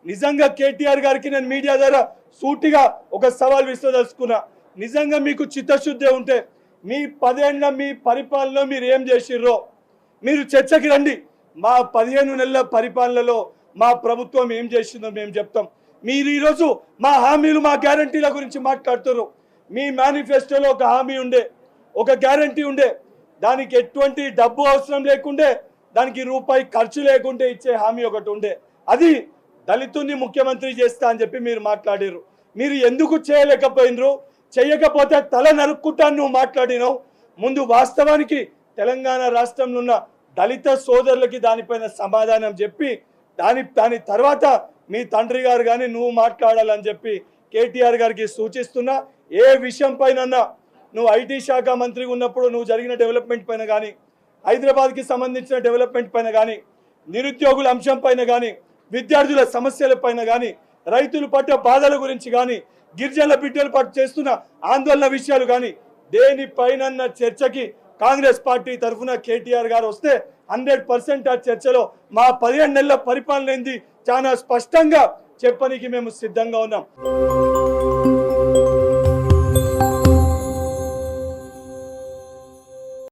నిజంగా కేటీఆర్ గారికి నేను మీడియా ద్వారా సూటిగా ఒక సవాల్ విసదలుచుకున్నా. నిజంగా మీకు చిత్తశుద్ధి ఉంటే మీ 10 ఏళ్ల మీ పరిపాలనలో మీరు ఏం చేసిర్రో మీరు చర్చకి రండి. మా 15 నెలల పరిపాలనలో మా ప్రభుత్వం ఏం చేసిందో మేము చెప్తాం. మీరు ఈరోజు మా హామీలు మా గ్యారంటీల గురించి మాట్లాడుతున్నారు. మీ మేనిఫెస్టోలో ఒక హామీ ఉండే, ఒక గ్యారంటీ ఉండే, దానికి ఎటువంటి డబ్బు అవసరం లేకుండే, దానికి రూపాయి ఖర్చు లేకుంటే ఇచ్చే హామీ ఒకటి ఉండే. అది దళితుని ముఖ్యమంత్రి చేస్తా అని చెప్పి మీరు మాట్లాడారు. మీరు ఎందుకు చేయలేకపోయినరు? చేయకపోతే తల నరుక్కుంటాను నువ్వు మాట్లాడినావు. ముందు వాస్తవానికి తెలంగాణ రాష్ట్రంలో ఉన్న దళిత సోదరులకి దానిపైన సమాధానం చెప్పి దాని తర్వాత మీ తండ్రి గారు కానీ నువ్వు మాట్లాడాలని చెప్పి కేటీఆర్ గారికి సూచిస్తున్నా. ఏ విషయం పైన నువ్వు ఐటీ శాఖ మంత్రి ఉన్నప్పుడు నువ్వు జరిగిన డెవలప్మెంట్ పైన కానీ, హైదరాబాద్కి సంబంధించిన డెవలప్మెంట్ పైన కానీ, నిరుద్యోగుల అంశం పైన కానీ, విద్యార్థుల సమస్యల పైన కానీ, రైతులు పట్ల బాధల గురించి కానీ, గిరిజనుల బిడ్డలు పట్ల చేస్తున్న ఆందోళన విషయాలు కానీ దేనిపైన చర్చకి కాంగ్రెస్ పార్టీ తరఫున కేటీఆర్ గారు వస్తే 100% ఆ చర్చలో మా 15 నెలల పరిపాలన ఏంది చాలా స్పష్టంగా చెప్పడానికి మేము సిద్ధంగా ఉన్నాం.